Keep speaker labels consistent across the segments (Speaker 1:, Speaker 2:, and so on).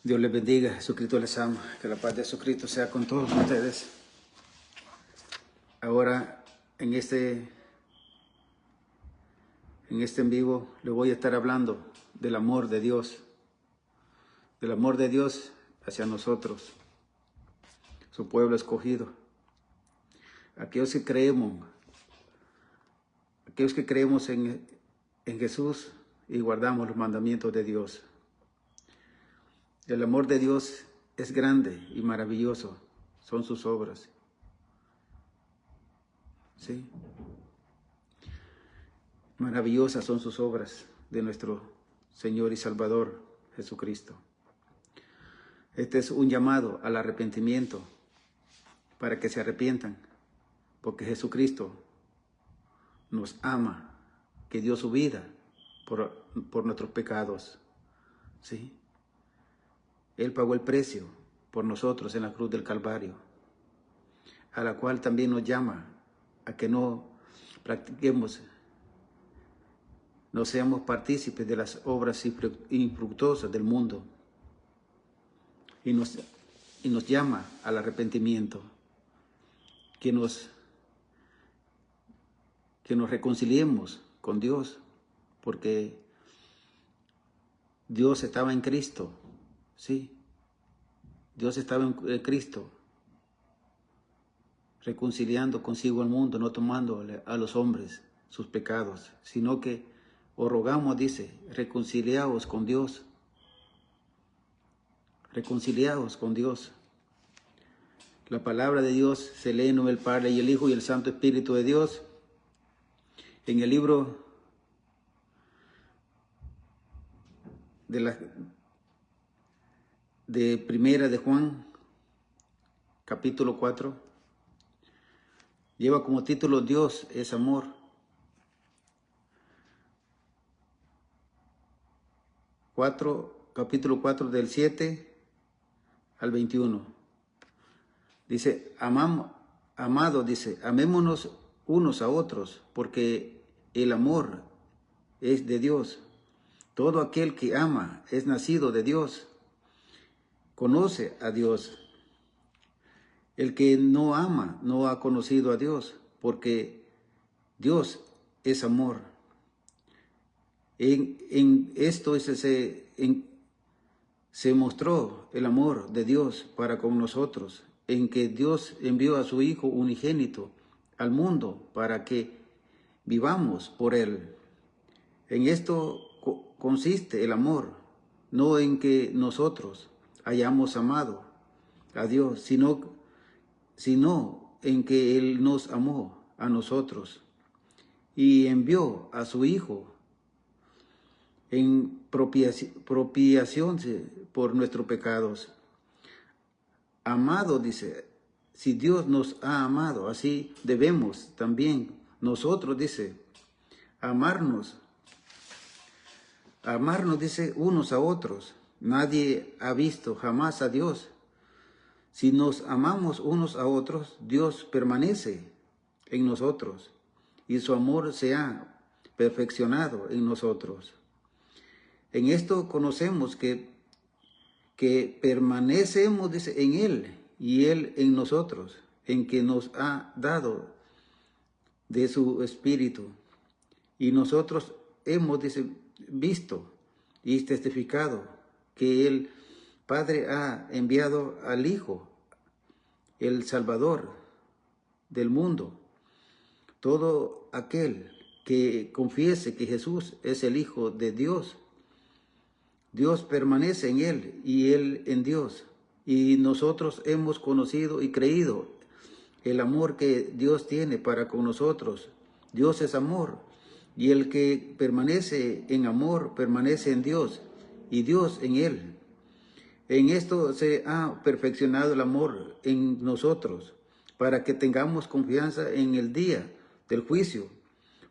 Speaker 1: Dios les bendiga, Jesucristo les ama, que la paz de Jesucristo sea con todos ustedes. Ahora, en este en vivo, le voy a estar hablando del amor de Dios hacia nosotros, su pueblo escogido. Aquellos que creemos en Jesús y guardamos los mandamientos de Dios. El amor de Dios es grande y maravilloso, son sus obras. ¿Sí? Maravillosas son sus obras de nuestro Señor y Salvador Jesucristo. Este es un llamado al arrepentimiento para que se arrepientan, porque Jesucristo nos ama, que dio su vida por nuestros pecados. ¿Sí? Él pagó el precio por nosotros en la cruz del Calvario, a la cual también nos llama a que no practiquemos, no seamos partícipes de las obras infructuosas del mundo, y nos llama al arrepentimiento, que nos reconciliemos con Dios, porque Dios estaba en Cristo, sí, Dios estaba en Cristo, reconciliando consigo al mundo, no tomándole a los hombres sus pecados, sino que os rogamos, dice, reconciliaos con Dios. Reconciliaos con Dios. La palabra de Dios se lee en nombre del Padre y el Hijo y el Santo Espíritu de Dios. En el libro de Primera de Juan, capítulo 4, lleva como título Dios es amor. Capítulo 4 del 7 al 21. Dice, amado, dice, amémonos unos a otros, porque el amor es de Dios. Todo aquel que ama es nacido de Dios, conoce a Dios. El que no ama no ha conocido a Dios, porque Dios es amor. En esto se mostró el amor de Dios para con nosotros, en que Dios envió a su Hijo unigénito al mundo para que vivamos por Él. En esto consiste el amor, no en que nosotros hayamos amado a Dios, sino en que Él nos amó a nosotros y envió a su Hijo en propiación por nuestros pecados. Amado, dice, si Dios nos ha amado, así debemos también nosotros, dice, amarnos, dice, unos a otros. Nadie ha visto jamás a Dios. Si nos amamos unos a otros, Dios permanece en nosotros y su amor se ha perfeccionado en nosotros. En esto conocemos que permanecemos, dice, en Él y Él en nosotros, en que nos ha dado de su Espíritu. Y nosotros hemos, dice, visto y testificado que el Padre ha enviado al Hijo, el Salvador del mundo. Todo aquel que confiese que Jesús es el Hijo de Dios, Dios permanece en Él y Él en Dios. Y nosotros hemos conocido y creído el amor que Dios tiene para con nosotros. Dios es amor. Y el que permanece en amor, permanece en Dios y Dios en Él. En esto se ha perfeccionado el amor en nosotros, para que tengamos confianza en el día del juicio.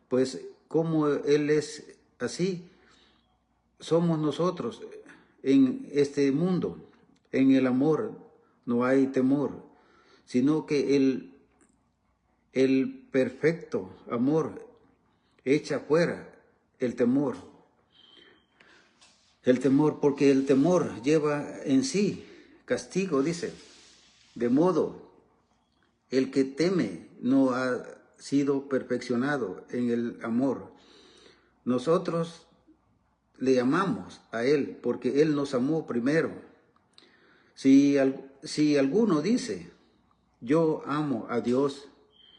Speaker 1: Pues como Él es así, somos nosotros en este mundo. En el amor no hay temor, sino que el perfecto amor echa fuera el temor, El temor, porque el temor lleva en sí castigo, dice. De modo, el que teme no ha sido perfeccionado en el amor. Nosotros le amamos a Él porque Él nos amó primero. Si alguno dice, yo amo a Dios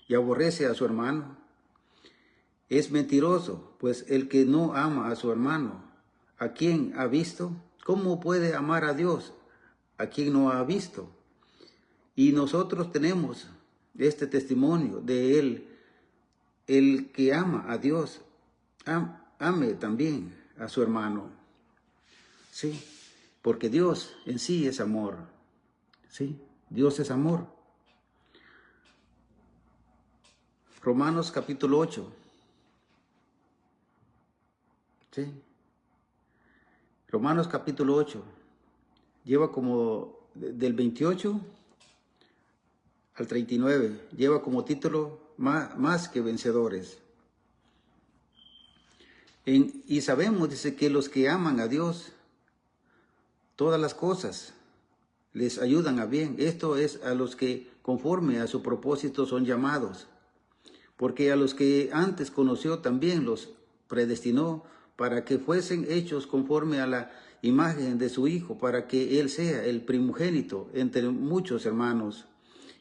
Speaker 1: y aborrece a su hermano, es mentiroso, pues el que no ama a su hermano, ¿a quien ha visto? ¿Cómo puede amar a Dios a quien no ha visto? Y nosotros tenemos este testimonio de Él, el que ama a Dios, ame también a su hermano. Sí, porque Dios en sí es amor. Sí, Dios es amor. Romanos capítulo 8. Sí. Romanos capítulo 8. Lleva como del 28 al 39. Lleva como título más que vencedores. Y sabemos, dice, que los que aman a Dios, todas las cosas les ayudan a bien. Esto es a los que conforme a su propósito son llamados. Porque a los que antes conoció también los predestinó para que fuesen hechos conforme a la imagen de su Hijo, para que Él sea el primogénito entre muchos hermanos.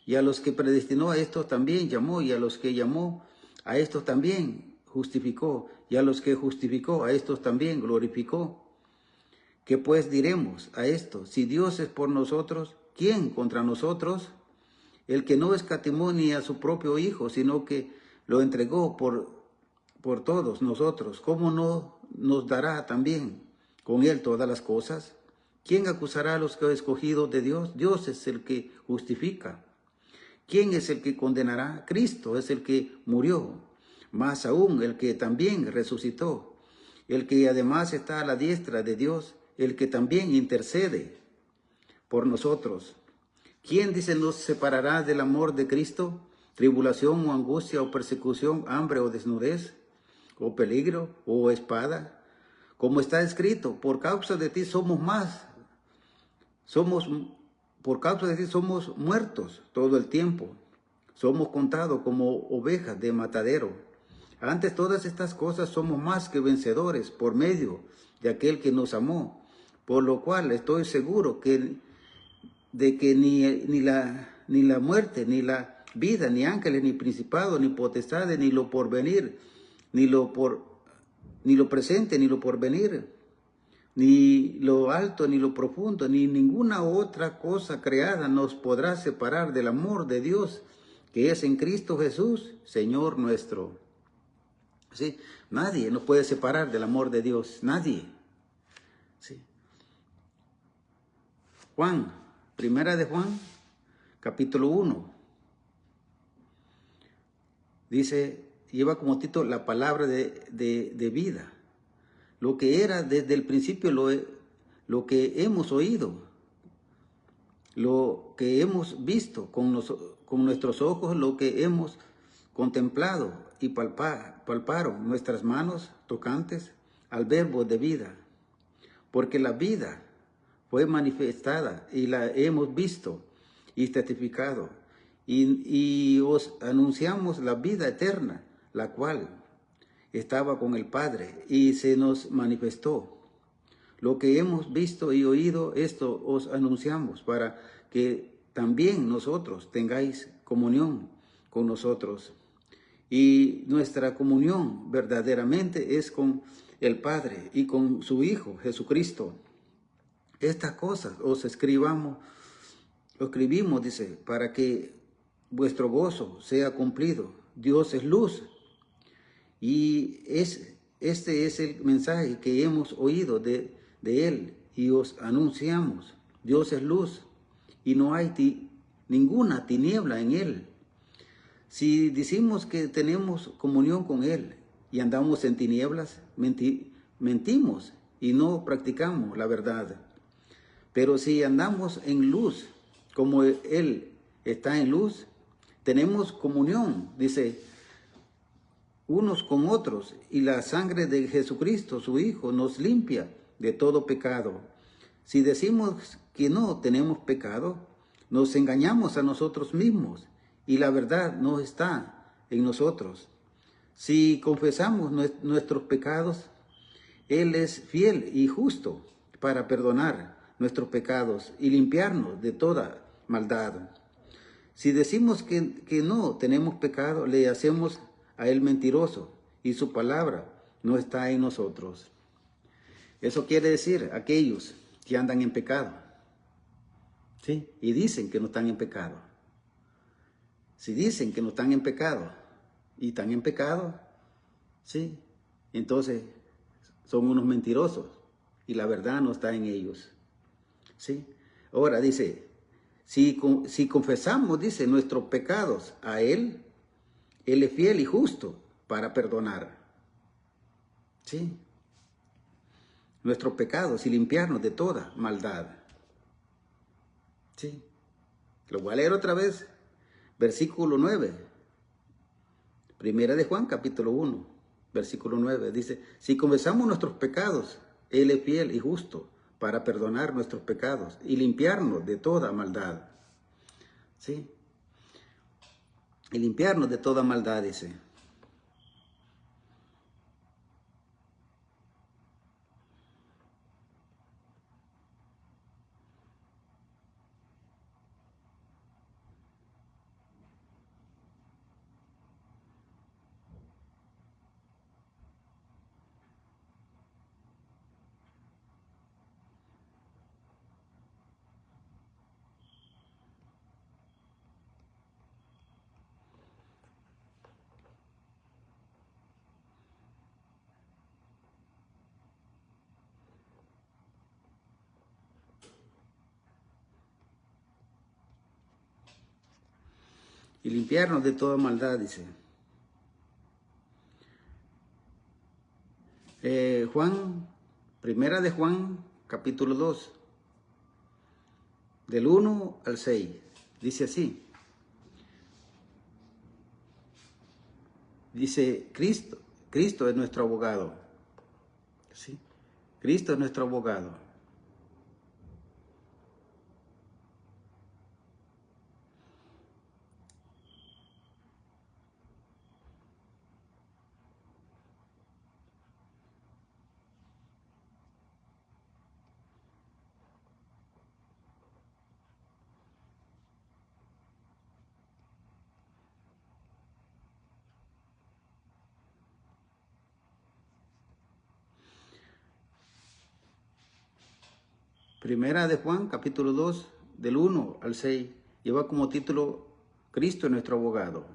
Speaker 1: Y a los que predestinó a estos también llamó, y a los que llamó a estos también justificó, y a los que justificó a estos también glorificó. ¿Qué pues diremos a esto? Si Dios es por nosotros, ¿quién contra nosotros? El que no escatimó ni a su propio Hijo, sino que lo entregó por todos nosotros, ¿cómo no nos dará también con Él todas las cosas? ¿Quién acusará a los que ha escogido de Dios? Dios es el que justifica. ¿Quién es el que condenará? Cristo es el que murió, más aún el que también resucitó, el que además está a la diestra de Dios, el que también intercede por nosotros. ¿Quién, dice, nos separará del amor de Cristo? ¿Tribulación o angustia o persecución, hambre o desnudez, o peligro o espada? Como está escrito, por causa de ti por causa de ti somos muertos todo el tiempo. Somos contados como ovejas de matadero. Antes todas estas cosas somos más que vencedores por medio de aquel que nos amó. Por lo cual estoy seguro de que ni la muerte, ni la vida, ni ángeles, ni principados, ni potestades, ni lo porvenir, ni lo presente, ni lo porvenir, ni lo alto, ni lo profundo, ni ninguna otra cosa creada nos podrá separar del amor de Dios, que es en Cristo Jesús, Señor nuestro. ¿Sí? Nadie nos puede separar del amor de Dios, nadie. ¿Sí? Primera de Juan, capítulo 1. Dice, lleva como título la palabra de vida. Lo que era desde el principio, lo que hemos oído, lo que hemos visto con nuestros ojos, lo que hemos contemplado y palparon nuestras manos tocantes al verbo de vida. Porque la vida fue manifestada y la hemos visto y testificado. Y os anunciamos la vida eterna, la cual estaba con el Padre y se nos manifestó. Lo que hemos visto y oído, esto os anunciamos, para que también nosotros tengáis comunión con nosotros. Y nuestra comunión verdaderamente es con el Padre y con su Hijo Jesucristo. Estas cosas os escribimos, dice, para que vuestro gozo sea cumplido. Dios es luz. Y este es el mensaje que hemos oído de Él y os anunciamos. Dios es luz y no hay ninguna tiniebla en Él. Si decimos que tenemos comunión con Él y andamos en tinieblas, mentimos y no practicamos la verdad. Pero si andamos en luz, como Él está en luz, tenemos comunión, dice, unos con otros, y la sangre de Jesucristo, su Hijo, nos limpia de todo pecado. Si decimos que no tenemos pecado, nos engañamos a nosotros mismos y la verdad no está en nosotros. Si confesamos nuestros pecados, Él es fiel y justo para perdonar nuestros pecados y limpiarnos de toda maldad. Si decimos que no tenemos pecado, le hacemos a Él mentiroso y su palabra no está en nosotros. Eso quiere decir aquellos que andan en pecado, ¿sí? Y dicen que no están en pecado. Si dicen que no están en pecado y están en pecado, ¿sí? Entonces son unos mentirosos y la verdad no está en ellos, ¿sí? Ahora dice, si confesamos, dice, nuestros pecados a Él, Él es fiel y justo para perdonar, ¿sí? Nuestros pecados y limpiarnos de toda maldad, ¿sí? Lo voy a leer otra vez, versículo 9, primera de Juan, capítulo 1, versículo 9, dice, si confesamos nuestros pecados, Él es fiel y justo para perdonar nuestros pecados y limpiarnos de toda maldad, ¿sí? Y limpiarnos de toda maldad, dice. Y limpiarnos de toda maldad, dice. Primera de Juan, capítulo 2, del 1 al 6, dice así. Dice, Cristo es nuestro abogado, ¿sí? Cristo es nuestro abogado. Primera de Juan, capítulo 2, del 1 al 6, lleva como título, Cristo es nuestro abogado.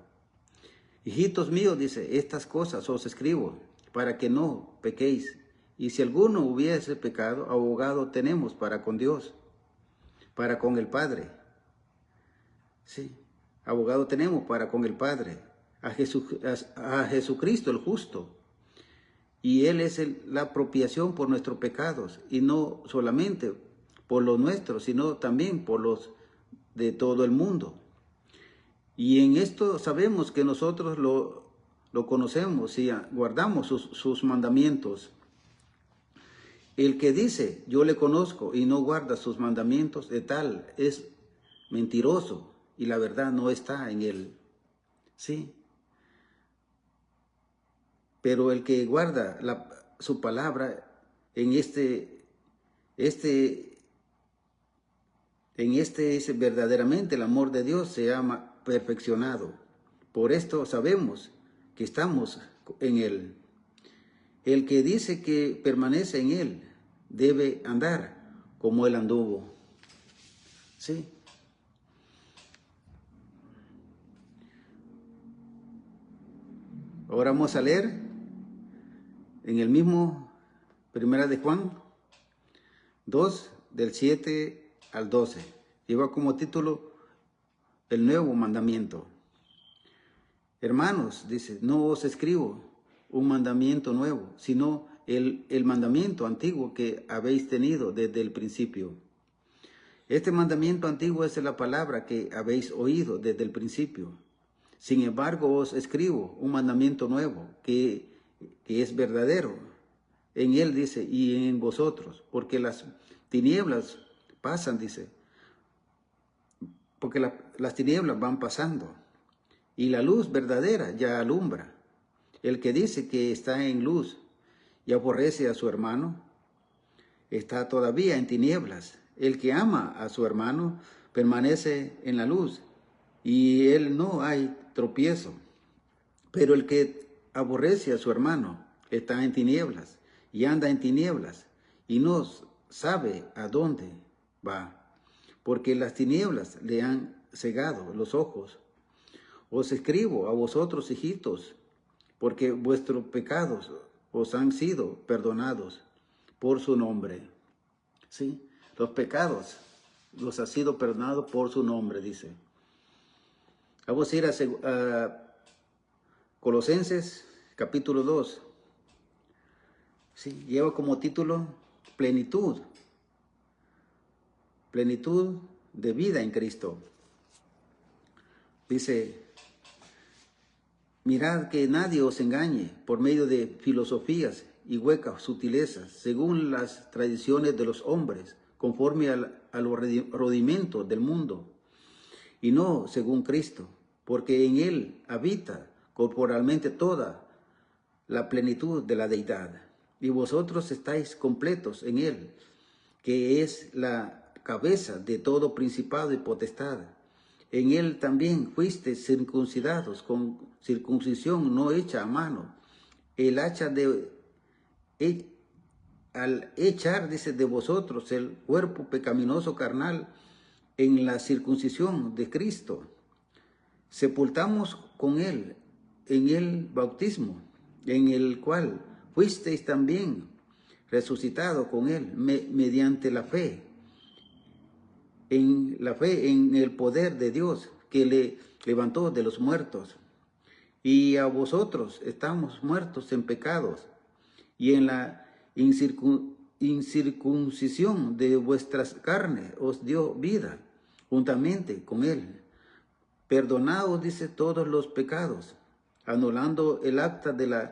Speaker 1: Hijitos míos, dice, estas cosas os escribo, para que no pequéis. Y si alguno hubiese pecado, abogado tenemos para con Dios, para con el Padre. Sí, abogado tenemos para con el Padre, a Jesucristo el justo. Y Él es la propiación por nuestros pecados, y no solamente por los nuestros, sino también por los de todo el mundo. Y en esto sabemos que nosotros lo conocemos y guardamos sus mandamientos. El que dice, yo le conozco y no guarda sus mandamientos, de tal es mentiroso y la verdad no está en él. Sí. Pero el que guarda su palabra en este es verdaderamente el amor de Dios, se llama perfeccionado. Por esto sabemos que estamos en Él. El que dice que permanece en Él debe andar como Él anduvo. ¿Sí? Ahora vamos a leer en el mismo Primera de Juan 2, del 7 al 12. Lleva como título el nuevo mandamiento. Hermanos, dice, no os escribo un mandamiento nuevo, sino el mandamiento antiguo que habéis tenido desde el principio. Este mandamiento antiguo es la palabra que habéis oído desde el principio. Sin embargo, os escribo un mandamiento nuevo que es verdadero, en él, dice, y en vosotros, porque las tinieblas pasan, dice, porque las tinieblas van pasando, y la luz verdadera ya alumbra. El que dice que está en luz y aborrece a su hermano, está todavía en tinieblas. El que ama a su hermano permanece en la luz, y él no hay tropiezo. Pero el que aborrece a su hermano está en tinieblas, y anda en tinieblas, y no sabe a dónde va, porque las tinieblas le han cegado los ojos. Os escribo a vosotros, hijitos, porque vuestros pecados os han sido perdonados por su nombre. ¿Sí? Los pecados los ha sido perdonados por su nombre, dice. Vamos a ir a Colosenses capítulo 2. ¿Sí? Lleva como título plenitud. Plenitud de vida en Cristo. Dice: mirad que nadie os engañe por medio de filosofías y huecas sutilezas, según las tradiciones de los hombres, conforme a los rudimentos del mundo, y no según Cristo, porque en él habita corporalmente toda la plenitud de la deidad, y vosotros estáis completos en él, que es la cabeza de todo principado y potestad. En él también fuisteis circuncidados con circuncisión no hecha a mano, al echar, dice, de vosotros el cuerpo pecaminoso carnal en la circuncisión de Cristo. Sepultamos con él en el bautismo, en el cual fuisteis también resucitados con él mediante la fe en el poder de Dios que le levantó de los muertos. Y a vosotros estamos muertos en pecados y en la incircuncisión de vuestras carnes os dio vida juntamente con él. Perdonaos, dice, todos los pecados, anulando el acta de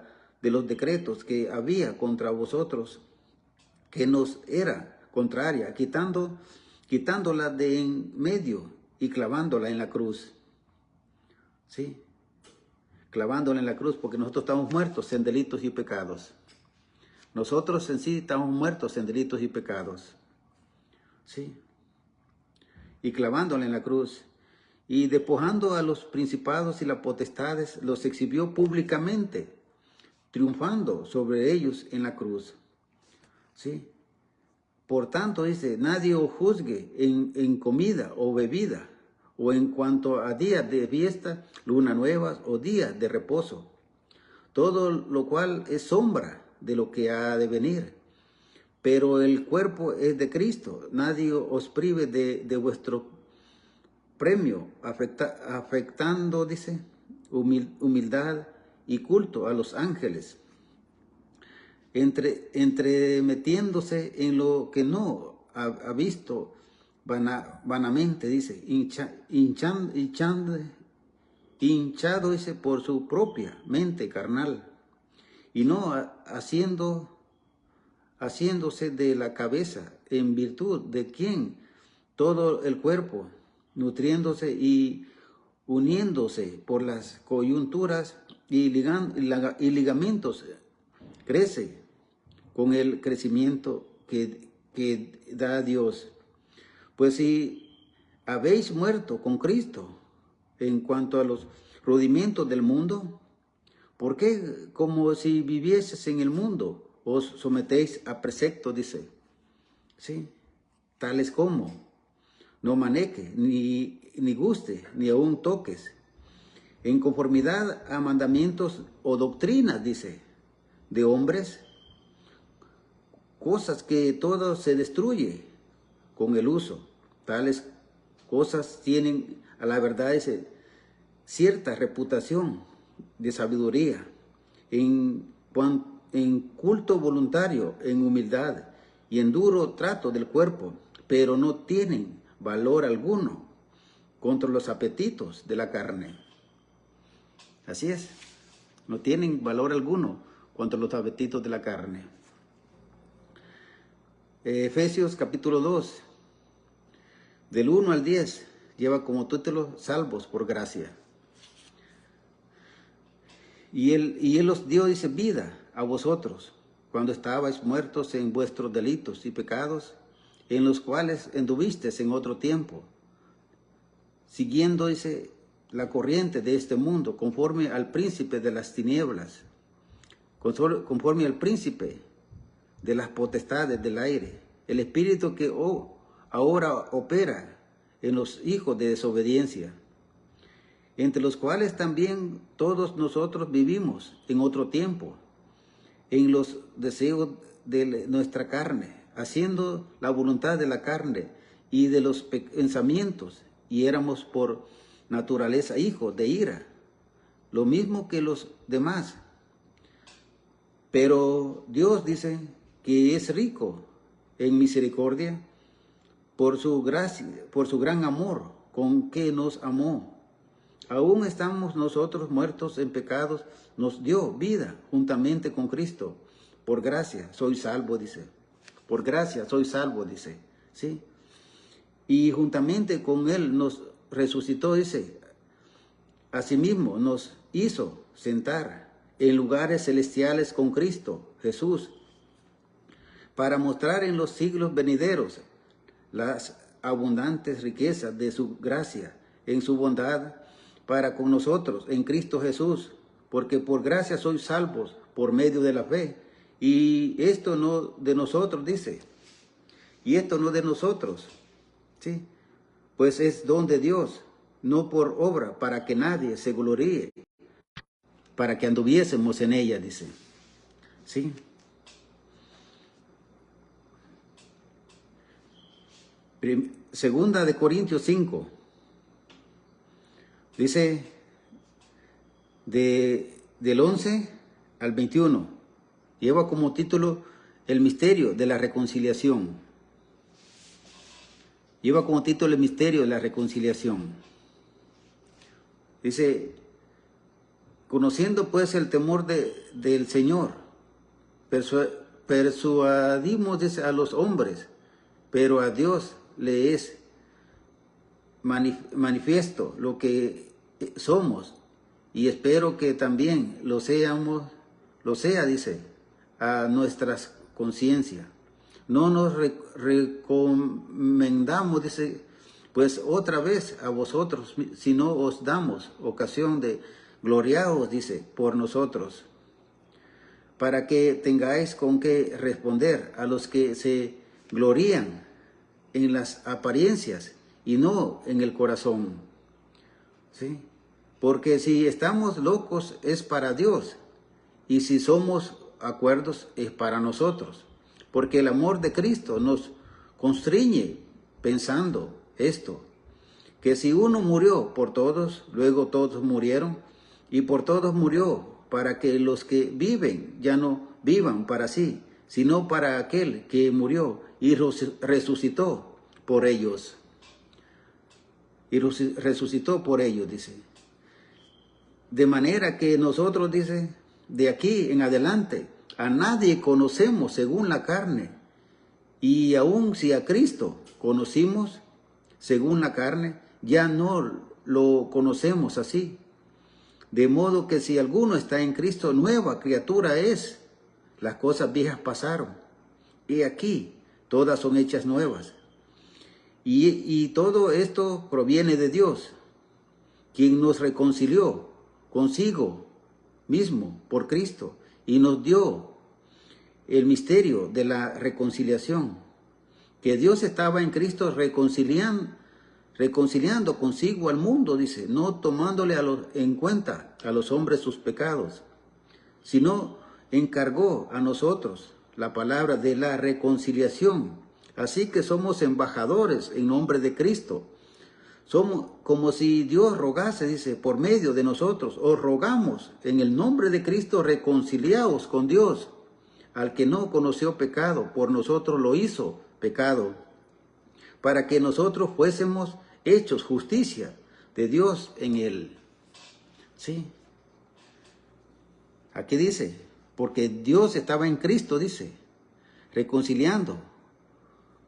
Speaker 1: los decretos que había contra vosotros, que nos era contraria, quitándola de en medio y clavándola en la cruz. ¿Sí? Clavándola en la cruz, porque nosotros estamos muertos en delitos y pecados. Nosotros en sí estamos muertos en delitos y pecados. ¿Sí? Y clavándola en la cruz. Y despojando a los principados y las potestades, los exhibió públicamente, triunfando sobre ellos en la cruz. ¿Sí? Por tanto, dice, nadie os juzgue en comida o bebida, o en cuanto a días de fiesta, luna nuevas o días de reposo, todo lo cual es sombra de lo que ha de venir. Pero el cuerpo es de Cristo. Nadie os prive de vuestro premio, afectando, dice, humildad y culto a los ángeles, entremetiéndose en lo que no ha visto vanamente, dice, hinchado, dice, por su propia mente carnal, y no haciéndose de la cabeza, en virtud de quien todo el cuerpo, nutriéndose y uniéndose por las coyunturas y ligamentos, crece con el crecimiento que da Dios. Pues si habéis muerto con Cristo en cuanto a los rudimentos del mundo, ¿por qué, como si vivieses en el mundo, os sometéis a preceptos, dice? ¿Sí? Tales como: no manejes, ni guste, ni aún toques, en conformidad a mandamientos o doctrinas, dice, de hombres, cosas que todo se destruye con el uso. Tales cosas tienen, a la verdad, cierta reputación de sabiduría, en culto voluntario, en humildad y en duro trato del cuerpo, pero no tienen valor alguno contra los apetitos de la carne. Así es, no tienen valor alguno contra los apetitos de la carne. Efesios capítulo 2, del 1 al 10, lleva como título Salvos por gracia. Y él os dio, dice, vida a vosotros, cuando estabais muertos en vuestros delitos y pecados, en los cuales anduvisteis en otro tiempo, siguiendo, dice, la corriente de este mundo, conforme al príncipe de las tinieblas, conforme al príncipe de las potestades del aire, el espíritu que ahora opera en los hijos de desobediencia, entre los cuales también todos nosotros vivimos en otro tiempo, en los deseos de nuestra carne, haciendo la voluntad de la carne y de los pensamientos, y éramos por naturaleza hijos de ira, lo mismo que los demás. Pero Dios dice que es rico en misericordia por su gracia, por su gran amor con que nos amó. Aún estamos nosotros muertos en pecados, nos dio vida juntamente con Cristo. Por gracia soy salvo, dice. Por gracia soy salvo, dice. ¿Sí? Y juntamente con Él nos resucitó, dice. Asimismo nos hizo sentar en lugares celestiales con Cristo Jesús, para mostrar en los siglos venideros las abundantes riquezas de su gracia, en su bondad para con nosotros en Cristo Jesús, porque por gracia sois salvos por medio de la fe. Y esto no de nosotros, dice, y esto no de nosotros, ¿sí? Pues es don de Dios, no por obra, para que nadie se gloríe, para que anduviésemos en ella, dice, ¿sí? Segunda de Corintios 5, dice del 11 al 21, lleva como título el misterio de la reconciliación. Lleva como título el misterio de la reconciliación. Dice, conociendo pues el temor del Señor, persuadimos, dice, a los hombres, pero a Dios le es manifiesto lo que somos, y espero que también lo sea, dice, a nuestras conciencias. No nos recomendamos, dice, pues otra vez a vosotros, sino os damos ocasión de gloriaros, dice, por nosotros, para que tengáis con qué responder a los que se glorían en las apariencias y no en el corazón, ¿sí? Porque si estamos locos es para Dios, y si somos acuerdos es para nosotros, porque el amor de Cristo nos constriñe pensando esto, que si uno murió por todos, luego todos murieron, y por todos murió, para que los que viven ya no vivan para sí, sino para aquel que murió y resucitó por ellos. Y resucitó por ellos, dice. De manera que nosotros, dice, de aquí en adelante, a nadie conocemos según la carne. Y aun si a Cristo conocimos según la carne, ya no lo conocemos así. De modo que si alguno está en Cristo, nueva criatura es. Las cosas viejas pasaron, y aquí todas son hechas nuevas. Y todo esto proviene de Dios, quien nos reconcilió consigo mismo por Cristo y nos dio el misterio de la reconciliación, que Dios estaba en Cristo reconciliando consigo al mundo, dice, no tomándole en cuenta a los hombres sus pecados, sino encargó a nosotros la palabra de la reconciliación. Así que somos embajadores en nombre de Cristo. Somos como si Dios rogase, dice, por medio de nosotros. Os rogamos en el nombre de Cristo, reconciliaos con Dios. Al que no conoció pecado, por nosotros lo hizo pecado, para que nosotros fuésemos hechos justicia de Dios en él. Sí. Aquí dice, porque Dios estaba en Cristo, dice, reconciliando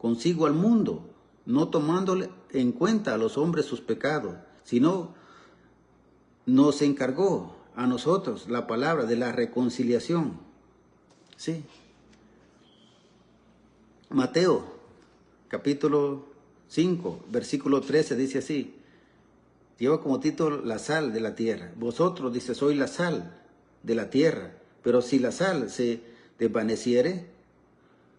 Speaker 1: consigo al mundo, no tomándole en cuenta a los hombres sus pecados, sino nos encargó a nosotros la palabra de la reconciliación. Sí. Mateo, capítulo 5, versículo 13, dice así. Lleva como título la sal de la tierra. Vosotros, dice, sois la sal de la tierra. Pero si la sal se desvaneciere,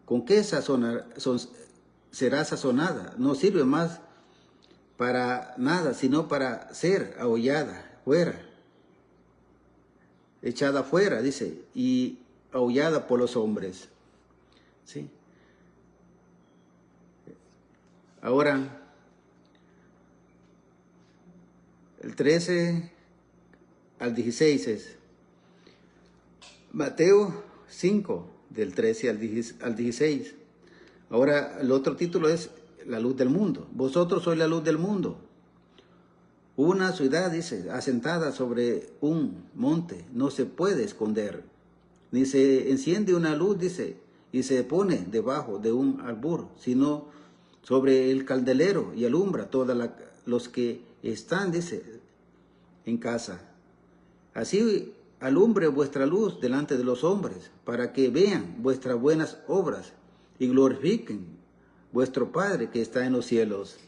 Speaker 1: ¿con qué será sazonada? No sirve más para nada, sino para ser aullada fuera. Echada fuera, dice, y aullada por los hombres. ¿Sí? Ahora, el 13 al 16 es Mateo 5, del 13 al 16. Ahora, el otro título es la luz del mundo. Vosotros sois la luz del mundo. Una ciudad, dice, asentada sobre un monte, no se puede esconder. Ni se enciende una luz, dice, y se pone debajo de un arbor, sino sobre el candelero y alumbra todos los que están, dice, en casa. Así alumbre vuestra luz delante de los hombres, para que vean vuestras buenas obras y glorifiquen vuestro Padre que está en los cielos.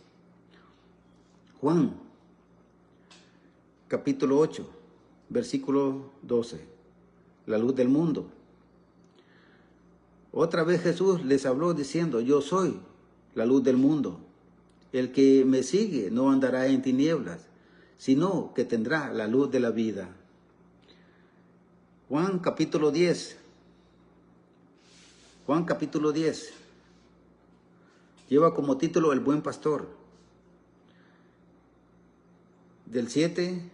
Speaker 1: Juan, capítulo 8, versículo 12. La luz del mundo. Otra vez Jesús les habló diciendo, yo soy la luz del mundo. El que me sigue no andará en tinieblas, sino que tendrá la luz de la vida. Juan capítulo 10. Juan capítulo 10. Lleva como título El buen pastor. Del 7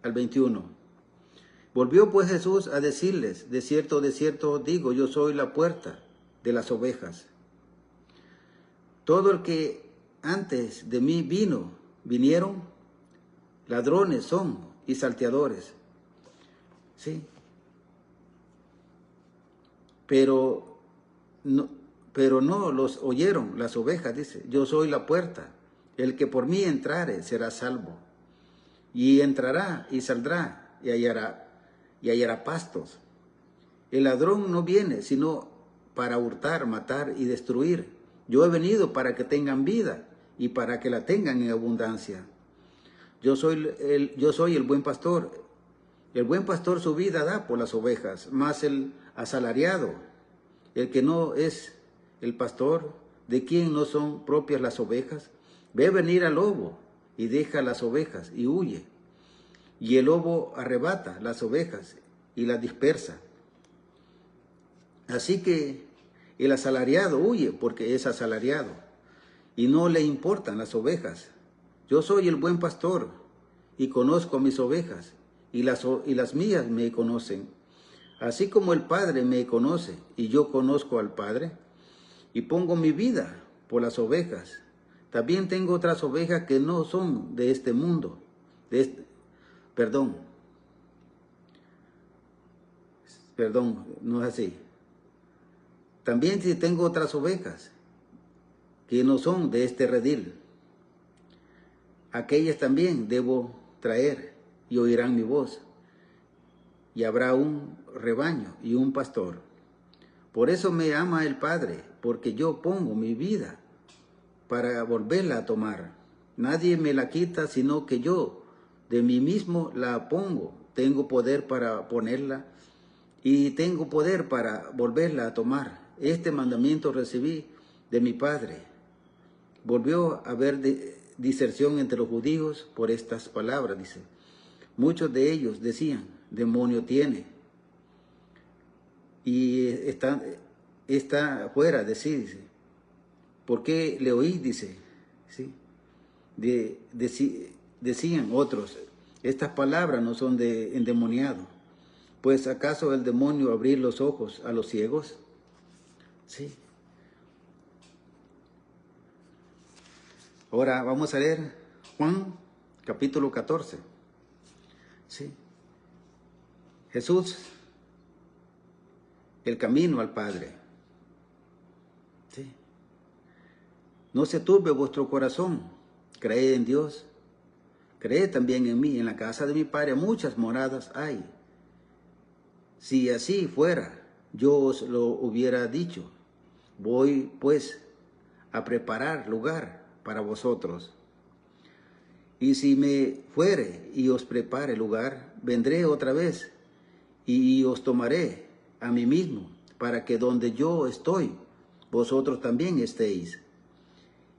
Speaker 1: al 21. Volvió pues Jesús a decirles, de cierto digo, yo soy la puerta de las ovejas. Todo el que antes de mí vinieron, ladrones son y salteadores. Sí. Pero no los oyeron las ovejas, dice, yo soy la puerta, el que por mí entrare será salvo, y entrará y saldrá y hallará pastos. El ladrón no viene sino para hurtar, matar y destruir. Yo he venido para que tengan vida y para que la tengan en abundancia. Yo soy el buen pastor. El buen pastor su vida da por las ovejas, mas el asalariado, el que no es el pastor, de quien no son propias las ovejas, ve venir al lobo y deja las ovejas y huye. Y el lobo arrebata las ovejas y las dispersa. Así que el asalariado huye porque es asalariado y no le importan las ovejas. Yo soy el buen pastor y conozco a mis ovejas y las mías me conocen. Así como el Padre me conoce y yo conozco al Padre y pongo mi vida por las ovejas. También tengo otras ovejas que no son de este mundo. Perdón, no es así. También si tengo otras ovejas que no son de este redil, aquellas también debo traer y oirán mi voz. Y habrá un rebaño y un pastor. Por eso me ama el Padre, porque yo pongo mi vida para volverla a tomar. Nadie me la quita, sino que yo de mí mismo la pongo. Tengo poder para ponerla y tengo poder para volverla a tomar. Este mandamiento recibí de mi Padre. Volvió a haber diserción entre los judíos por estas palabras, dice. Muchos de ellos decían, demonio tiene. Y está fuera de sí, dice. ¿Por qué le oí? Dice. ¿Sí? Decían otros, estas palabras no son de endemoniado. Pues ¿acaso el demonio abrir los ojos a los ciegos? Sí. Ahora vamos a leer Juan capítulo 14. Sí. Jesús, el camino al Padre. Sí. No se turbe vuestro corazón, creed en Dios, creed también en mí. En la casa de mi Padre muchas moradas hay. Si así fuera, yo os lo hubiera dicho. Voy pues a preparar lugar para vosotros. Y si me fuere y os prepare lugar, vendré otra vez y os tomaré a mí mismo, para que donde yo estoy, vosotros también estéis.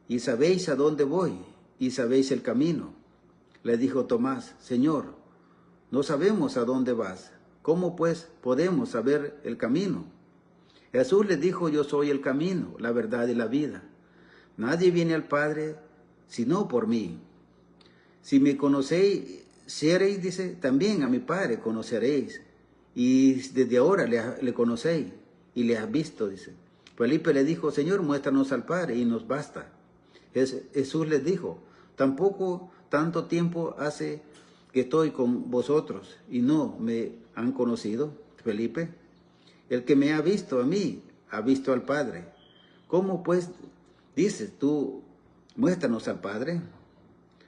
Speaker 1: Y sabéis a dónde voy, y sabéis el camino. Le dijo Tomás: Señor, no sabemos a dónde vas. ¿Cómo pues podemos saber el camino? Jesús le dijo: Yo soy el camino, la verdad y la vida. Nadie viene al Padre sino por mí. Si me conocéis, seréis, dice, también a mi Padre conoceréis. Y desde ahora le conocéis y le has visto, dice. Felipe le dijo: Señor, muéstranos al Padre y nos basta. Jesús les dijo: tampoco tanto tiempo hace que estoy con vosotros y no me han conocido, Felipe. El que me ha visto a mí, ha visto al Padre. ¿Cómo pues dices tú, muéstranos al Padre?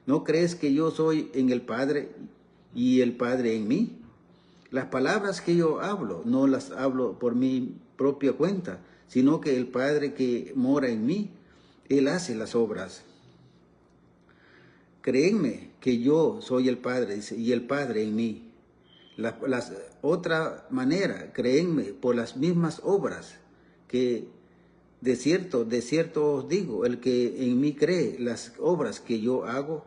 Speaker 1: ¿No crees que yo soy en el Padre y el Padre en mí? Las palabras que yo hablo, no las hablo por mi propia cuenta, sino que el Padre que mora en mí, Él hace las obras. Créenme que yo soy el Padre, dice, y el Padre en mí. Otra manera, créenme por las mismas obras, que de cierto os digo, el que en mí cree, las obras que yo hago,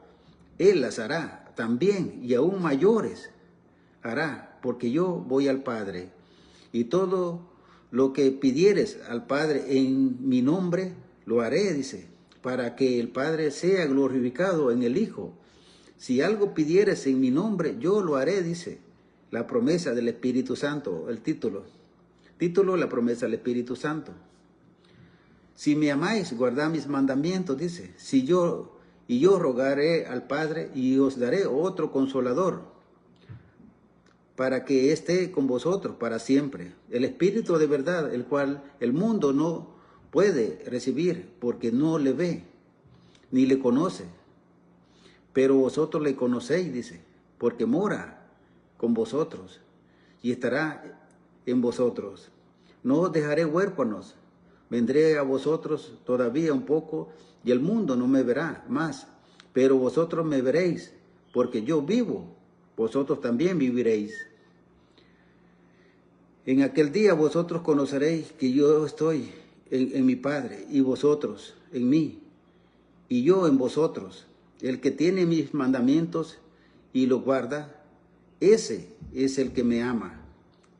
Speaker 1: Él las hará también, y aún mayores hará, porque yo voy al Padre. Y todo lo que pidieres al Padre en mi nombre, lo haré, dice, para que el Padre sea glorificado en el Hijo. Si algo pidieres en mi nombre, yo lo haré, dice. La promesa del Espíritu Santo, el título, la promesa del Espíritu Santo. Si me amáis, guardad mis mandamientos, dice. Yo rogaré al Padre y os daré otro consolador, para que esté con vosotros para siempre. El Espíritu de verdad, el cual el mundo no puede recibir, porque no le ve, ni le conoce. Pero vosotros le conocéis, dice, porque mora con vosotros y estará en vosotros. No os dejaré huérfanos, vendré a vosotros todavía un poco, y el mundo no me verá más, pero vosotros me veréis, porque yo vivo, vosotros también viviréis. En aquel día vosotros conoceréis que yo estoy en mi Padre, y vosotros en mí, y yo en vosotros. El que tiene mis mandamientos y los guarda, ese es el que me ama.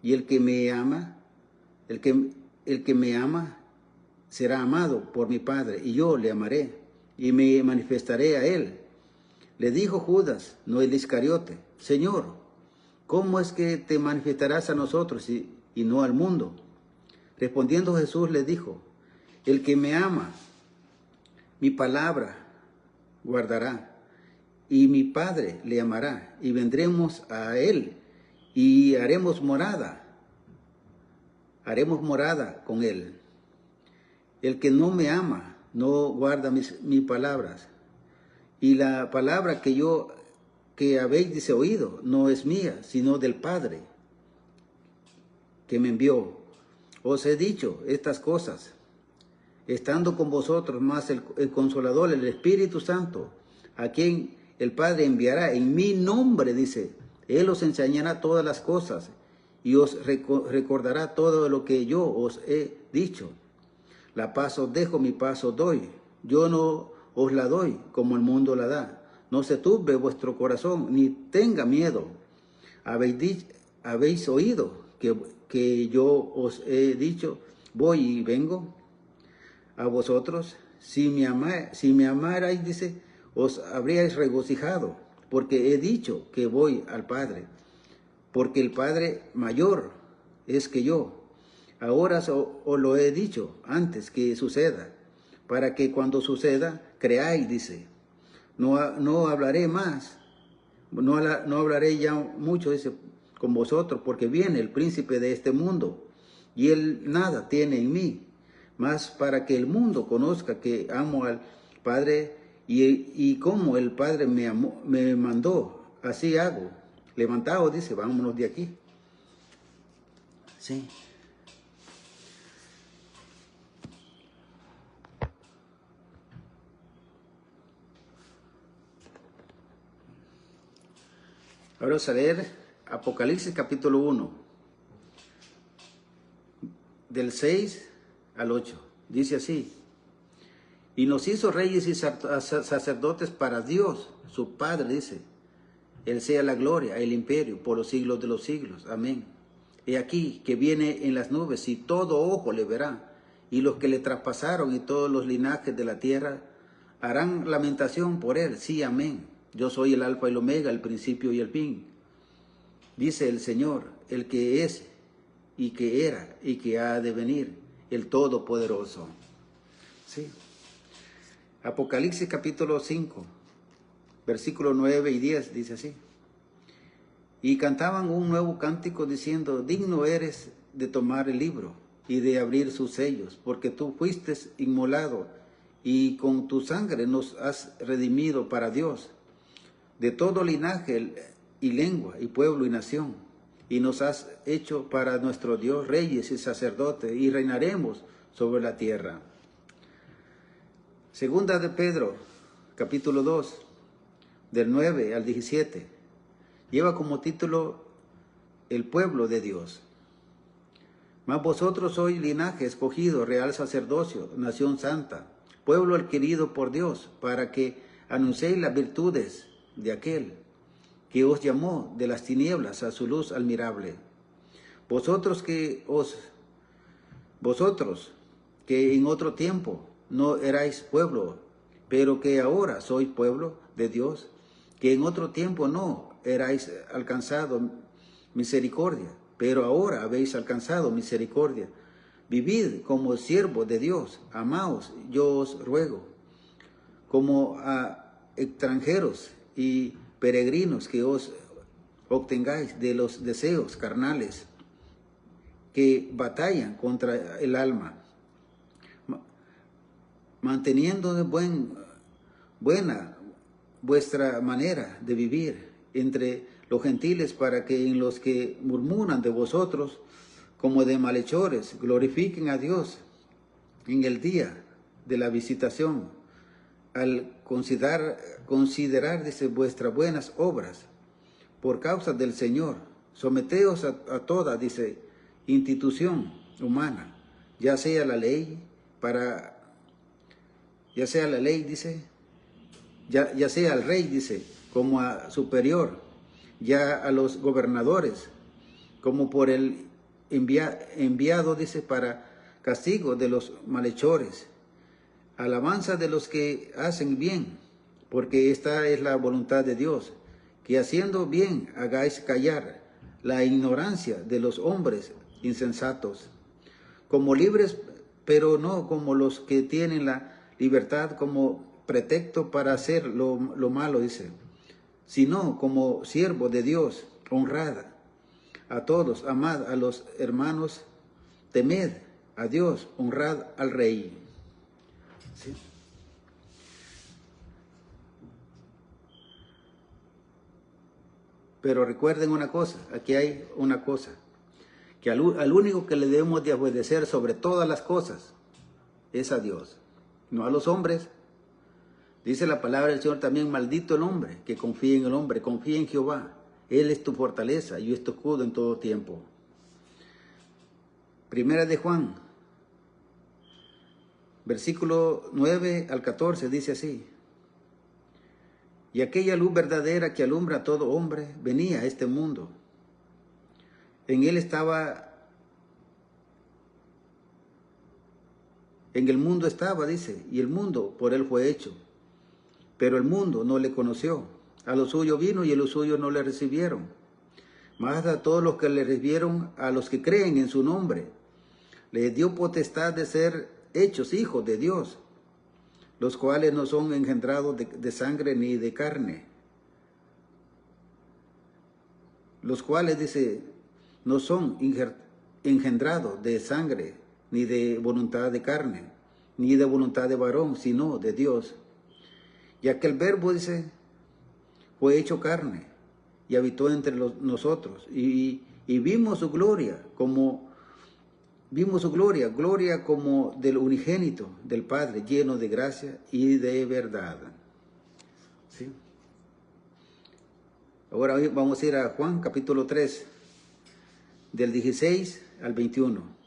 Speaker 1: Y el que me ama, el que me ama será amado por mi Padre, y yo le amaré y me manifestaré a él. Le dijo Judas, no el Iscariote: Señor, ¿cómo es que te manifestarás a nosotros y no al mundo? Respondiendo Jesús le dijo: el que me ama, mi palabra guardará, y mi Padre le amará, y vendremos a él, y haremos morada con él. El que no me ama, no guarda mis palabras, y la palabra que habéis, dice, oído, no es mía, sino del Padre que me envió. Os he dicho estas cosas, estando con vosotros, más el Consolador, el Espíritu Santo, a quien el Padre enviará en mi nombre, dice. Él os enseñará todas las cosas y os recordará todo lo que yo os he dicho. La paz os dejo, mi paz os doy. Yo no os la doy como el mundo la da. No se turbe vuestro corazón, ni tenga miedo. Habéis oído que yo os he dicho, voy y vengo a vosotros. Si me amarais, dice, os habríais regocijado, porque he dicho que voy al Padre, porque el Padre mayor es que yo. Ahora os lo he dicho antes que suceda, para que cuando suceda creáis, dice. No hablaré más, no hablaré ya mucho, dice, con vosotros, porque viene el príncipe de este mundo, y él nada tiene en mí, mas para que el mundo conozca que amo al Padre y como el Padre me mandó, así hago. Levantaos, dice, vámonos de aquí. Sí. Ahora vamos a leer Apocalipsis capítulo 1, del 6 al 8. Dice así: y nos hizo reyes y sacerdotes para Dios, su Padre, dice. Él sea la gloria, el imperio, por los siglos de los siglos. Amén. He aquí que viene en las nubes y todo ojo le verá, y los que le traspasaron y todos los linajes de la tierra harán lamentación por él. Sí, amén. Yo soy el alfa y el omega, el principio y el fin. Dice el Señor, el que es y que era y que ha de venir, el Todopoderoso. Sí. Apocalipsis capítulo 5, versículos 9 y 10, dice así: y cantaban un nuevo cántico diciendo, digno eres de tomar el libro y de abrir sus sellos, porque tú fuiste inmolado y con tu sangre nos has redimido para Dios, de todo linaje y lengua y pueblo y nación, y nos has hecho para nuestro Dios reyes y sacerdotes, y reinaremos sobre la tierra. Segunda de Pedro, capítulo 2, del 9 al 17, lleva como título el pueblo de Dios. Mas vosotros sois linaje escogido, real sacerdocio, nación santa, pueblo adquirido por Dios, para que anunciéis las virtudes de aquel que os llamó de las tinieblas a su luz admirable. Vosotros que en otro tiempo no erais pueblo, pero que ahora sois pueblo de Dios, que en otro tiempo no erais alcanzado misericordia, pero ahora habéis alcanzado misericordia. Vivid como siervos de Dios, amaos, yo os ruego, como a extranjeros y peregrinos, que os obtengáis de los deseos carnales que batallan contra el alma, manteniendo buena vuestra manera de vivir entre los gentiles, para que en los que murmuran de vosotros como de malhechores glorifiquen a Dios en el día de la visitación, al considerar dice, vuestras buenas obras por causa del Señor. Someteos a toda, dice, institución humana, ya sea la ley, dice, ya sea al rey, dice, como a superior, ya a los gobernadores, como por el enviado, dice, para castigo de los malhechores, alabanza de los que hacen bien, porque esta es la voluntad de Dios, que haciendo bien hagáis callar la ignorancia de los hombres insensatos, como libres, pero no como los que tienen la libertad como pretexto para hacer lo malo, dice, sino como siervo de Dios, honrad a todos, amad a los hermanos, temed a Dios, honrad al rey. ¿Sí? Pero recuerden una cosa, aquí hay una cosa, que al único que le debemos de obedecer sobre todas las cosas es a Dios, no a los hombres. Dice la palabra del Señor también, maldito el hombre que confía en el hombre, confía en Jehová. Él es tu fortaleza y es tu escudo en todo tiempo. Primera de Juan, versículo 9 al 14, dice así: y aquella luz verdadera que alumbra a todo hombre venía a este mundo. En él estaba, en el mundo estaba, dice, y el mundo por él fue hecho. Pero el mundo no le conoció. A lo suyo vino y a los suyos no le recibieron. Mas a todos los que le recibieron, a los que creen en su nombre, les dio potestad de ser hechos hijos de Dios, los cuales no son engendrados de sangre ni de carne. Los cuales, dice, no son engendrados de sangre ni de voluntad de carne, ni de voluntad de varón, sino de Dios. Y aquel verbo, dice, fue hecho carne y habitó entre nosotros. Y vimos su gloria gloria como del unigénito del Padre, lleno de gracia y de verdad. ¿Sí? Ahora vamos a ir a Juan capítulo 3, del 16 al 21.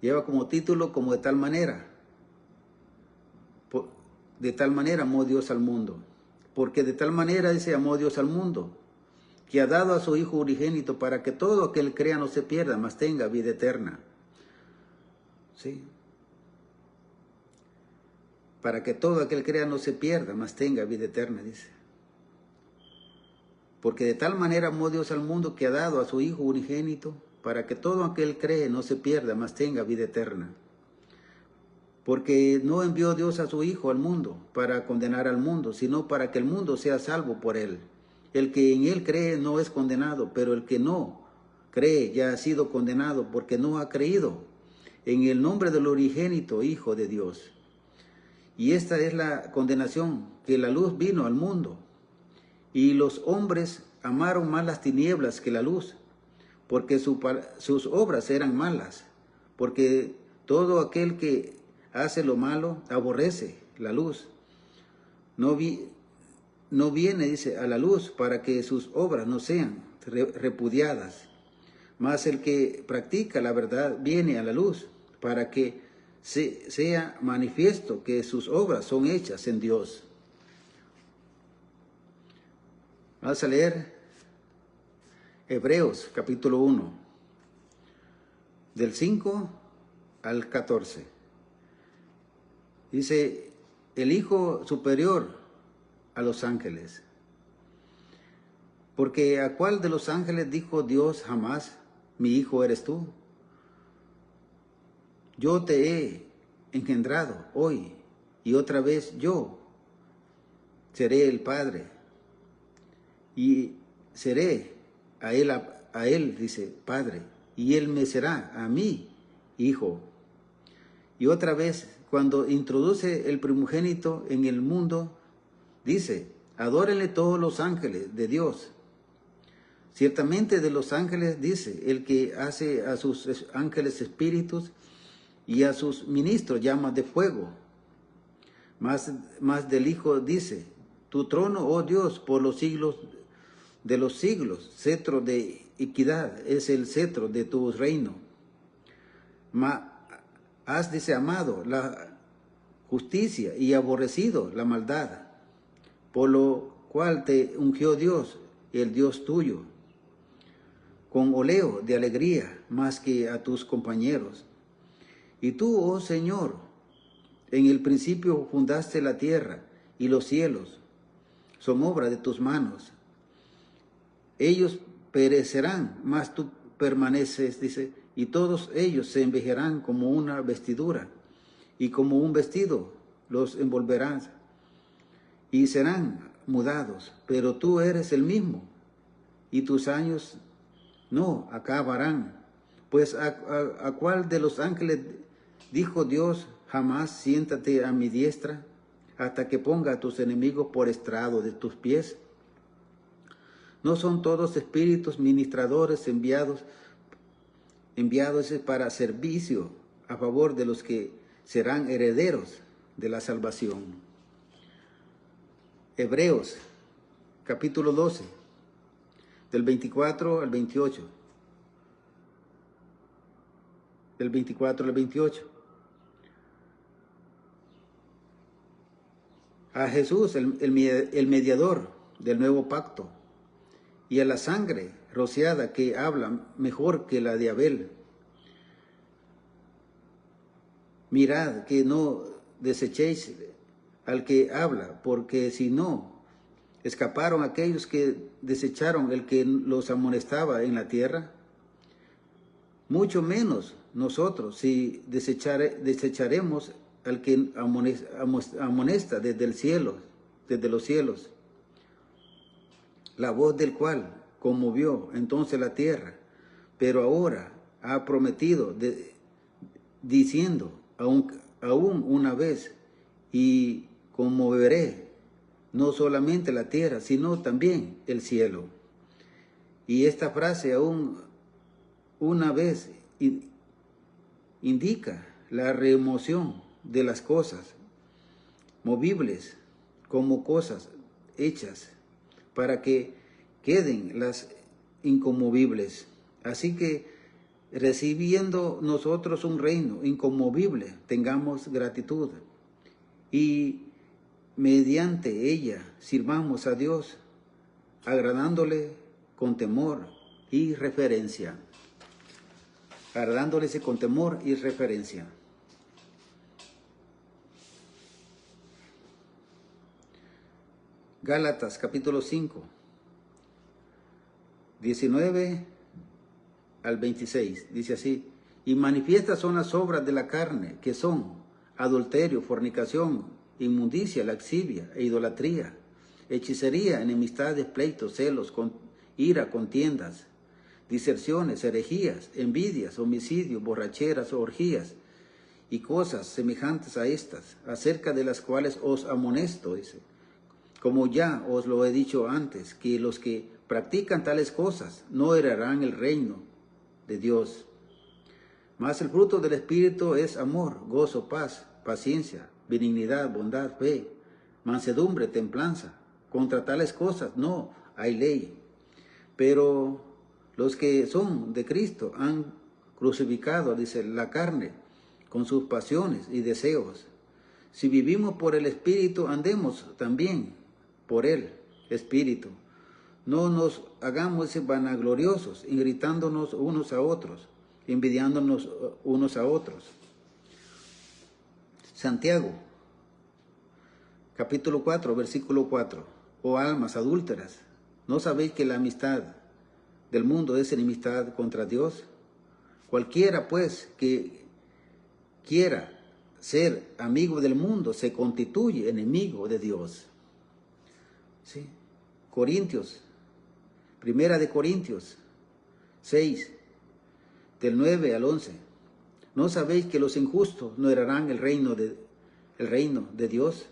Speaker 1: Lleva como título, como de tal manera. De tal manera amó Dios al mundo. Porque de tal manera, dice, amó Dios al mundo, que ha dado a su Hijo unigénito para que todo aquel que crea no se pierda, mas tenga vida eterna. ¿Sí? Para que todo aquel que crea no se pierda, mas tenga vida eterna, dice. Porque de tal manera amó Dios al mundo que ha dado a su Hijo unigénito, para que todo aquel que cree no se pierda, mas tenga vida eterna. Porque no envió Dios a su Hijo al mundo para condenar al mundo, sino para que el mundo sea salvo por él. El que en él cree no es condenado, pero el que no cree ya ha sido condenado porque no ha creído en el nombre del unigénito Hijo de Dios. Y esta es la condenación, que la luz vino al mundo, y los hombres amaron más las tinieblas que la luz, porque sus obras eran malas, porque todo aquel que hace lo malo aborrece la luz. No viene, dice, a la luz para que sus obras no sean repudiadas. Mas el que practica la verdad viene a la luz para que sea manifiesto que sus obras son hechas en Dios. Vamos a leer Hebreos capítulo 1, del 5 al 14. Dice, el Hijo superior a los ángeles. Porque ¿a cuál de los ángeles dijo Dios jamás, mi hijo eres tú? Yo te he engendrado hoy, y otra vez yo seré el Padre, y seré a él, dice, Padre, y él me será a mí, hijo. Y otra vez, cuando introduce el primogénito en el mundo, dice, adórenle todos los ángeles de Dios. Ciertamente de los ángeles dice, el que hace a sus ángeles espíritus y a sus ministros llamas de fuego. Más del Hijo dice, tu trono, oh Dios, por los siglos de los siglos, cetro de equidad es el cetro de tu reino. Has, dice, amado la justicia y aborrecido la maldad, por lo cual te ungió Dios, el Dios tuyo, con oleo de alegría más que a tus compañeros. Y tú, oh Señor, en el principio fundaste la tierra y los cielos, son obra de tus manos. Ellos perecerán, mas tú permaneces, dice, y todos ellos se envejecerán como una vestidura, y como un vestido los envolverán, y serán mudados, pero tú eres el mismo, y tus años no acabarán. Pues ¿a cuál de los ángeles dijo Dios jamás, siéntate a mi diestra, hasta que ponga a tus enemigos por estrado de tus pies? ¿No son todos espíritus ministradores enviados para servicio a favor de los que serán herederos de la salvación? Hebreos, capítulo 12, del 24 al 28. Del 24 al 28. A Jesús, el mediador del nuevo pacto, y a la sangre rociada que habla mejor que la de Abel. Mirad que no desechéis al que habla, porque si no, escaparon aquellos que desecharon el que los amonestaba en la tierra. Mucho menos nosotros, si desecharemos al que amonesta desde el cielo, desde los cielos, la voz del cual conmovió entonces la tierra, pero ahora ha prometido diciendo, aún una vez, y conmoveré no solamente la tierra, sino también el cielo. Y esta frase, aún una vez, indica la remoción de las cosas movibles como cosas hechas para que queden las inconmovibles. Así que recibiendo nosotros un reino inconmovible, tengamos gratitud y mediante ella sirvamos a Dios, agradándole con temor y reverencia. Agradándole con temor y reverencia. Gálatas capítulo 5, 19 al 26, dice así: y manifiestas son las obras de la carne, que son adulterio, fornicación, inmundicia, laxivia e idolatría, hechicería, enemistades, pleitos, celos, ira, contiendas, diserciones, herejías, envidias, homicidios, borracheras, orgías y cosas semejantes a estas, acerca de las cuales os amonesto, dice, como ya os lo he dicho antes, que los que practican tales cosas no heredarán el reino de Dios. Mas el fruto del Espíritu es amor, gozo, paz, paciencia, benignidad, bondad, fe, mansedumbre, templanza. Contra tales cosas no hay ley. Pero los que son de Cristo han crucificado, dice, la carne con sus pasiones y deseos. Si vivimos por el Espíritu, andemos también por el Espíritu. No nos hagamos vanagloriosos, irritándonos unos a otros, envidiándonos unos a otros. Santiago, capítulo 4, versículo 4. Oh almas adúlteras, ¿no sabéis que la amistad del mundo es enemistad contra Dios? Cualquiera, pues, que quiera ser amigo del mundo, se constituye enemigo de Dios. ¿Sí? Primera de Corintios 6, del 9 al 11. ¿No sabéis que los injustos no heredarán el reino de Dios?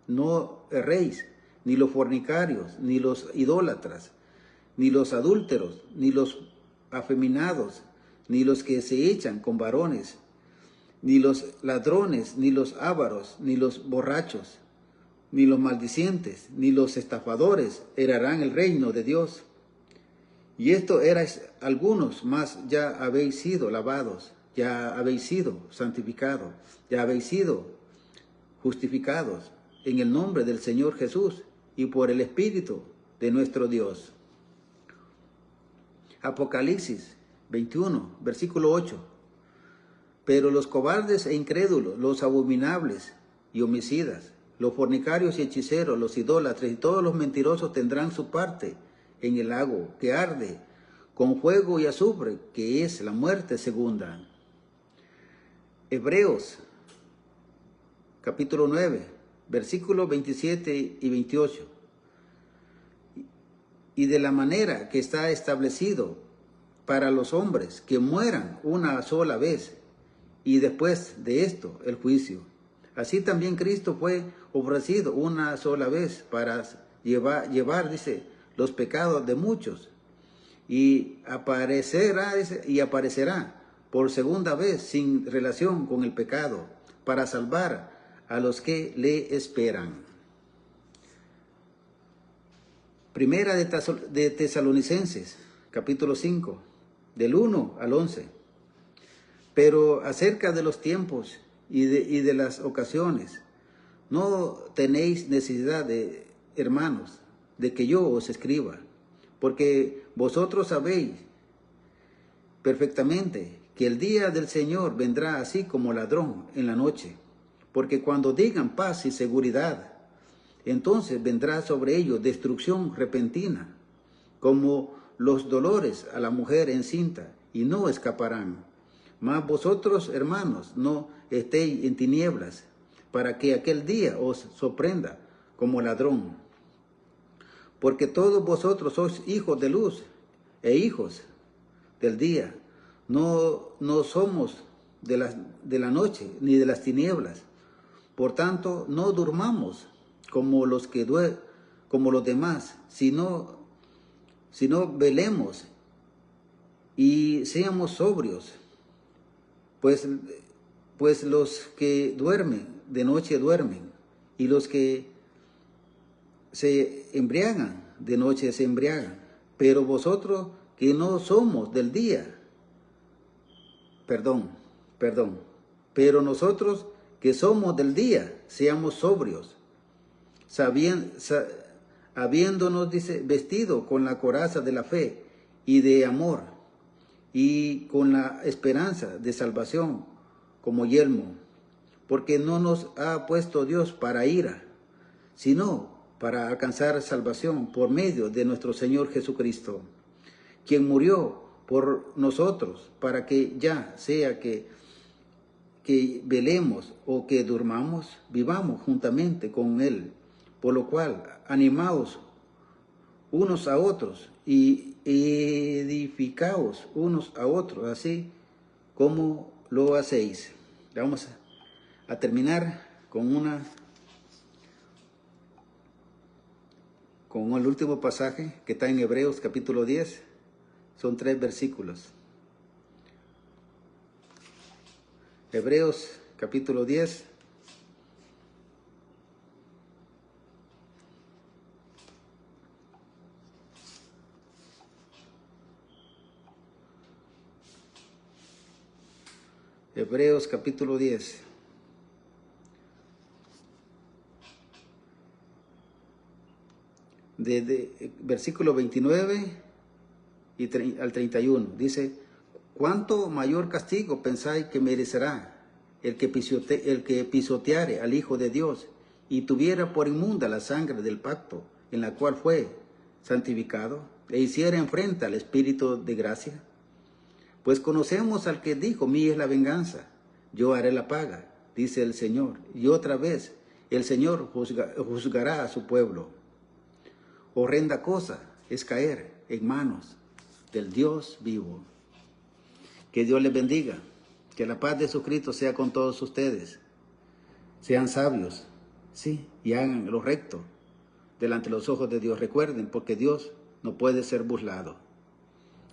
Speaker 1: No erréis, ni los fornicarios, ni los idólatras, ni los adúlteros, ni los afeminados, ni los que se echan con varones, ni los ladrones, ni los ávaros, ni los borrachos, ni los maldicientes, ni los estafadores heredarán el reino de Dios. Y esto erais algunos, mas ya habéis sido lavados, ya habéis sido santificados, ya habéis sido justificados en el nombre del Señor Jesús y por el Espíritu de nuestro Dios. Apocalipsis 21, versículo 8. Pero los cobardes e incrédulos, los abominables y homicidas, los fornicarios y hechiceros, los idólatras y todos los mentirosos tendrán su parte en el lago que arde con fuego y azufre, que es la muerte segunda. Hebreos, capítulo 9, versículos 27 y 28. Y de la manera que está establecido para los hombres que mueran una sola vez, y después de esto el juicio. Así también Cristo fue ofrecido una sola vez para llevar, dice, los pecados de muchos, y aparecerá por segunda vez sin relación con el pecado, para salvar a los que le esperan. Primera de Tesalonicenses, capítulo 5, del 1 al 11. Pero acerca de los tiempos y de las ocasiones, no tenéis necesidad, hermanos, de que yo os escriba, porque vosotros sabéis perfectamente que el día del Señor vendrá así como ladrón en la noche. Porque cuando digan paz y seguridad, entonces vendrá sobre ellos destrucción repentina, como los dolores a la mujer encinta, y no escaparán. Mas vosotros, hermanos, no estéis en tinieblas, para que aquel día os sorprenda como ladrón. Porque todos vosotros sois hijos de luz e hijos del día. No somos de la noche, ni de las tinieblas. Por tanto, no durmamos como los demás, sino velemos y seamos sobrios, pues los que duermen de noche duermen, y los que se embriagan de noche se embriagan. Pero vosotros que no somos del día, pero nosotros que somos del día, seamos sobrios, habiéndonos, dice, vestido con la coraza de la fe y de amor, y con la esperanza de salvación como yelmo, porque no nos ha puesto Dios para ira, sino para alcanzar salvación por medio de nuestro Señor Jesucristo, quien murió por nosotros, para que ya sea que velemos o que durmamos, vivamos juntamente con Él. Por lo cual, animaos unos a otros y edificaos unos a otros, así como lo hacéis. Vamos a terminar con el último pasaje que está en Hebreos capítulo 10. Son 3 versículos. Hebreos capítulo 10. Hebreos capítulo 10. Desde versículo 29 al 31. Dice: ¿cuánto mayor castigo pensáis que merecerá el que pisoteare al Hijo de Dios y tuviera por inmunda la sangre del pacto en la cual fue santificado e hiciera enfrenta al Espíritu de gracia? Pues conocemos al que dijo: mía es la venganza, yo haré la paga, dice el Señor. Y otra vez el Señor juzgará a su pueblo. Horrenda cosa es caer en manos del Dios vivo. Que Dios les bendiga, que la paz de Jesucristo sea con todos ustedes. Sean sabios, sí, y hagan lo recto delante de los ojos de Dios. Recuerden, porque Dios no puede ser burlado.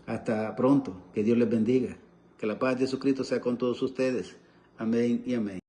Speaker 1: Hasta pronto, que Dios les bendiga, que la paz de Jesucristo sea con todos ustedes. Amén y amén.